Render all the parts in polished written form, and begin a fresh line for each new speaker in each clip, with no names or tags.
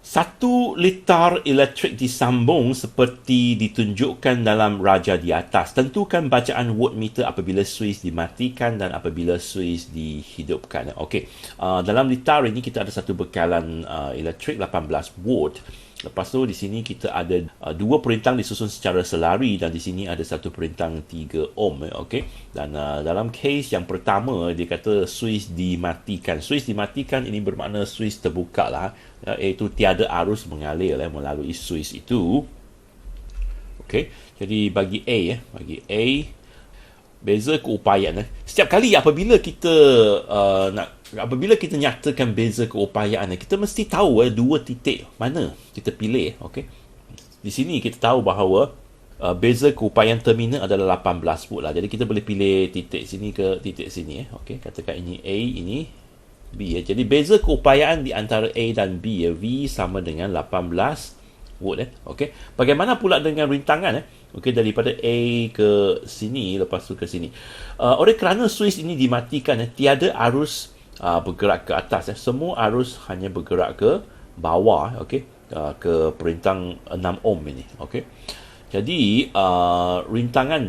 Satu litar elektrik disambung seperti ditunjukkan dalam raja di atas. Tentukan bacaan voltmeter apabila suis dimatikan dan apabila suis dihidupkan. Okey. Dalam litar ini kita ada satu bekalan elektrik 18 volt. Lepas tu di sini kita ada dua perintang disusun secara selari dan di sini ada satu perintang 3 ohm. Okey. Dan dalam case yang pertama dia kata suis dimatikan. Suis dimatikan ini bermakna suis terbuka lah. Iaitu tiada arus mengalir melalui suis itu. Okey. Jadi bagi A, beza keupayaan. Setiap kali apabila kita nyatakan beza keupayaan, kita mesti tahu dua titik mana kita pilih. Okey. Di sini kita tahu bahawa beza keupayaan terminal adalah 18 volt lah. Jadi kita boleh pilih titik sini ke titik sini. Okey, katakan ini A, ini B. Jadi beza keupayaan di antara A dan B, V sama dengan 18 volt. Okey. Bagaimana pula dengan rintangan? Okey, daripada A ke sini, lepas tu ke sini. Oleh kerana suis ini dimatikan, tiada arus bergerak ke atas. Semua arus hanya bergerak ke bawah. Okey, ke perintang 6 ohm ini. Okey. Jadi rintangan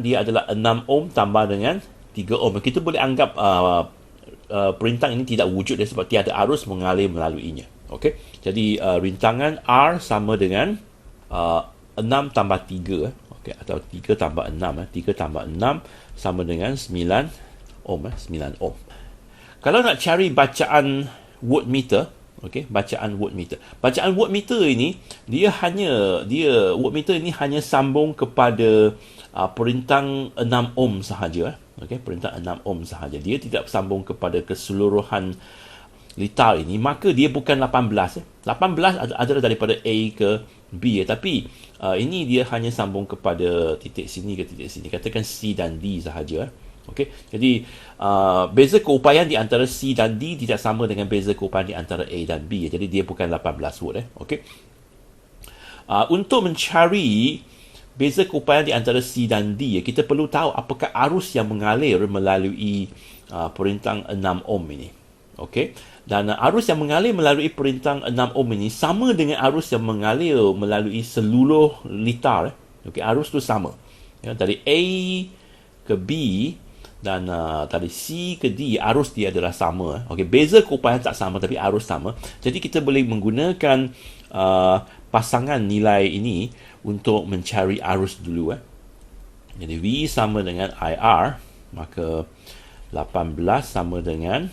dia adalah 6 ohm tambah dengan 3 ohm. Kita boleh anggap perintang ini tidak wujud sebab tiada arus mengalir melaluinya. Okey. Jadi rintangan R sama dengan 6 tambah 3. Okey, atau 3 tambah 6. 3 tambah 6 sama dengan 9 ohm. 9 ohm. Kalau nak cari bacaan voltmeter, okey, bacaan voltmeter. Bacaan voltmeter ini voltmeter ini hanya sambung kepada perintang 6 ohm sahaja. Okey, perintang 6 ohm sahaja. Dia tidak sambung kepada keseluruhan litar ini, maka dia bukan 18. 18 adalah daripada A ke B, tapi ini dia hanya sambung kepada titik sini ke titik sini. Katakan C dan D sahaja. Okey. Jadi beza keupayaan di antara C dan D tidak sama dengan beza keupayaan di antara A dan B. Jadi dia bukan 18 volt. Okey. Untuk mencari beza keupayaan di antara C dan D, kita perlu tahu apakah arus yang mengalir melalui perintang 6 ohm ini. Okey. Dan arus yang mengalir melalui perintang 6 ohm ini sama dengan arus yang mengalir melalui seluruh litar. Okey, arus tu sama. Ya, dari A ke B dan dari C ke D, arus dia adalah sama. Okey, beza keupayaan tak sama tapi arus sama. Jadi kita boleh menggunakan pasangan nilai ini untuk mencari arus dulu. Jadi V sama dengan IR, maka 18 sama dengan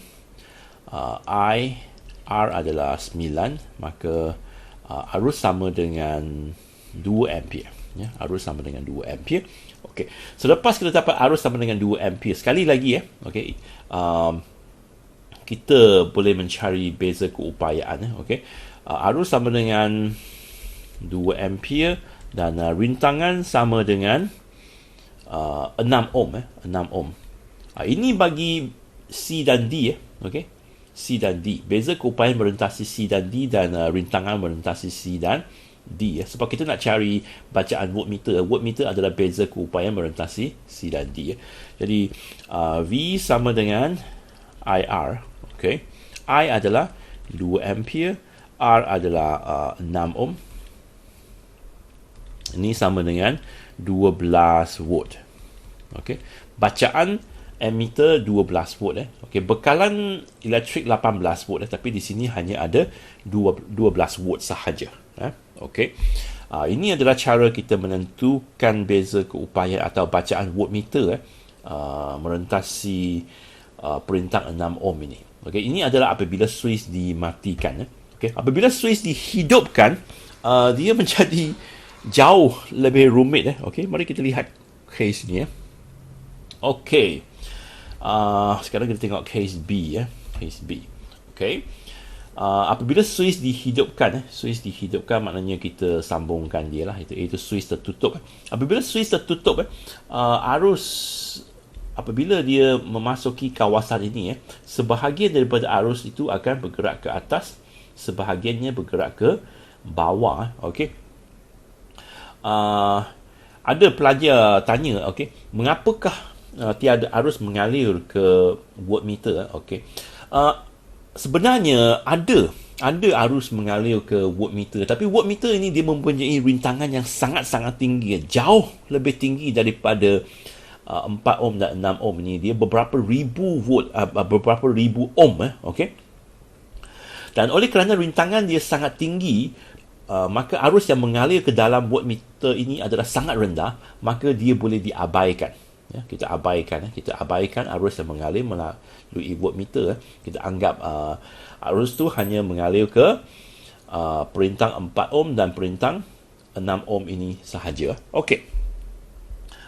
I, R adalah 9, maka arus sama dengan 2 ampere. Ya, arus sama dengan 2 ampere. Okey. Selepas kita dapat arus sama dengan 2 ampere, sekali lagi okey, kita boleh mencari beza keupayaan. Okey. Arus sama dengan 2 ampere dan rintangan sama dengan 6 ohm. 6 ohm. Ini bagi C dan D. Okey. C dan D. Beza keupayaan merentasi C dan D dan rintangan merentasi C dan D. Sebab kita nak cari bacaan voltmeter. Voltmeter adalah beza keupayaan merentasi C dan D. Jadi V sama dengan IR. Okay. I adalah 2 ampere. R adalah 6 ohm. Ini sama dengan 12 volt. Okay. Bacaan ammeter 12 volt. Okey, bekalan elektrik 18 volt, tapi di sini hanya ada 12 volt sahaja. Okey. Ini adalah cara kita menentukan beza keupayaan atau bacaan voltmeter merentasi perintang 6 ohm ini. Okey, ini adalah apabila suis dimatikan. Okey, apabila suis dihidupkan, dia menjadi jauh lebih rumit. Okey, mari kita lihat case ni. Okey. Sekarang kita tengok case B. Case B. Okay. Apabila suis dihidupkan, maknanya kita sambungkan dia lah. Itu suis tertutup. Apabila suis tertutup, arus apabila dia memasuki kawasan ini, sebahagian daripada arus itu akan bergerak ke atas, sebahagiannya bergerak ke bawah. Okay. Ada pelajar tanya, mengapakah tiada arus mengalir ke voltmeter? Okey. Sebenarnya ada ada arus mengalir ke wattmeter, tapi wattmeter ini dia mempunyai rintangan yang sangat-sangat tinggi, jauh lebih tinggi daripada 4 ohm dan 6 ohm ini. Dia beberapa ribu volt, beberapa ribu ohm, okey. Dan oleh kerana rintangan dia sangat tinggi, maka arus yang mengalir ke dalam wattmeter ini adalah sangat rendah, maka dia boleh diabaikan. Ya, kita abaikan arus yang mengalir melalui wattmeter. Kita anggap arus tu hanya mengalir ke perintang 4 ohm dan perintang 6 ohm ini sahaja. Okey.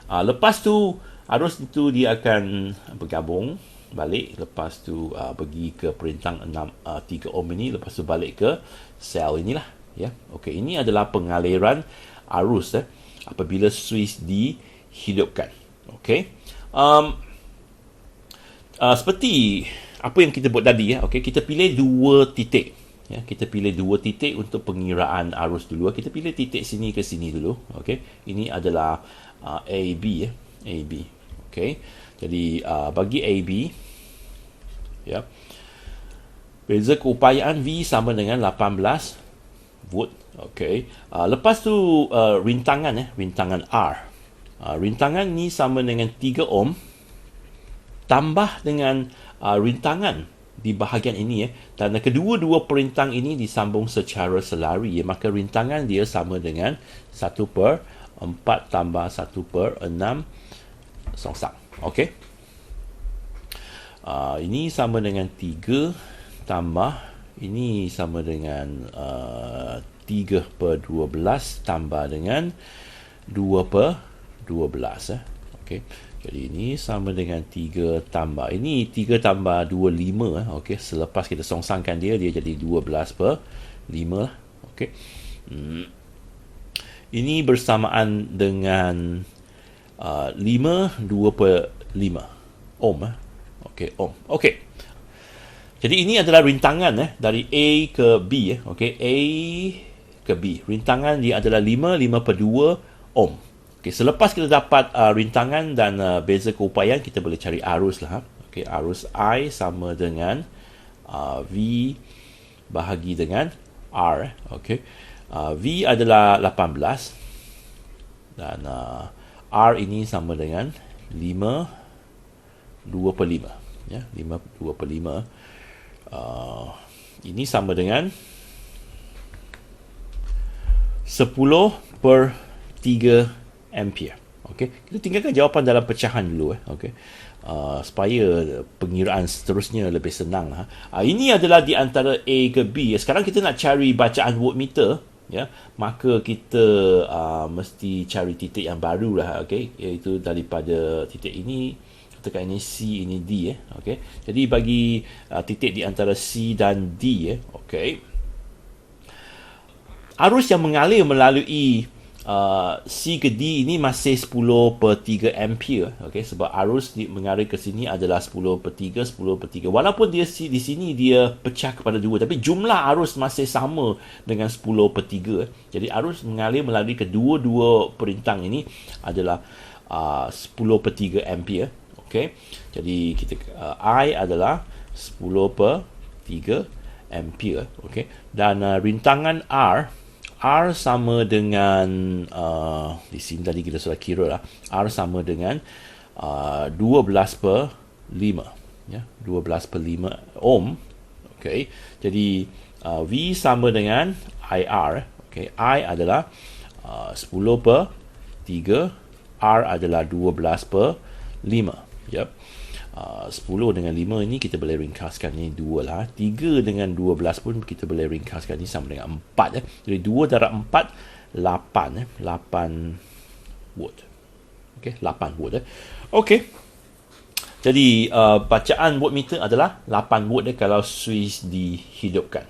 Lepas tu arus itu dia akan bergabung balik, lepas tu pergi ke perintang 3 ohm ini, lepas tu balik ke sel inilah, ya. Okey, ini adalah pengaliran arus apabila suis dihidupkan. Okey. Seperti apa yang kita buat tadi, okey, kita pilih 2 titik. Ya, kita pilih 2 titik untuk pengiraan arus dulu. Kita pilih titik sini ke sini dulu. Okey. Ini adalah AB, AB. Okey. Jadi bagi AB, ya, beza keupayaan V sama dengan 18 volt. Okey. Lepas tu rintangan R. Rintangan ni sama dengan 3 ohm tambah dengan rintangan di bahagian ini, dan kedua-dua perintang ini disambung secara selari, maka rintangan dia sama dengan 1/4 tambah 1/6 songsang. Okey. Ini sama dengan 3 tambah ini sama dengan 3/12 tambah dengan 2/12. Okey. Jadi ini sama dengan 3 tambah ini 3 tambah 2 5. Okey, selepas kita songsangkan dia jadi 12/5 lah. Okey. Ini bersamaan dengan 5 2/5 ohm. Okey, ohm. Okey. Jadi ini adalah rintangan dari A ke B. Okey, A ke B. Rintangan dia adalah 5/2 ohm. Okay, selepas kita dapat rintangan dan beza keupayaan, kita boleh cari arus lah. Okay, arus I sama dengan V bahagi dengan R. Okay. V adalah 18 dan R ini sama dengan 5/2/5. Ya, 5/2/5. Ini sama dengan 10/3 ampere. Okey, kita tinggalkan jawapan dalam pecahan dulu okey. Supaya pengiraan seterusnya lebih senang ini adalah di antara A ke B. Sekarang kita nak cari bacaan voltmeter, ya, maka kita mesti cari titik yang baru lah, okey, iaitu daripada titik ini, katakan ini C, ini D okey. Jadi bagi titik di antara C dan D okey. Arus yang mengalir melalui C ke D ini masih 10/3 ampere. Okay, sebab arus mengalir ke sini adalah 10/3, 10/3. Walaupun dia di sini dia pecah kepada 2, tapi jumlah arus masih sama dengan 10/3. Jadi arus mengalir melalui kedua-dua perintang ini adalah 10/3 ampere. Okay, jadi kita I adalah 10/3 ampere. Okay, dan rintangan R sama dengan di sini tadi kita sudah kira lah, R sama dengan 12/5, ya, 12/5 ohm. Okey, jadi V sama dengan IR. Okey, I adalah 10/3, R adalah 12/5. Yep. 10 dengan 5 ini kita boleh ringkaskan ni 2 lah. 3 dengan 12 pun kita boleh ringkaskan ni sama dengan 4. Jadi 2 darab 4, 8. 8 volt. Okay, 8 volt. Okay. Jadi bacaan voltmeter adalah 8 volt kalau suis dihidupkan.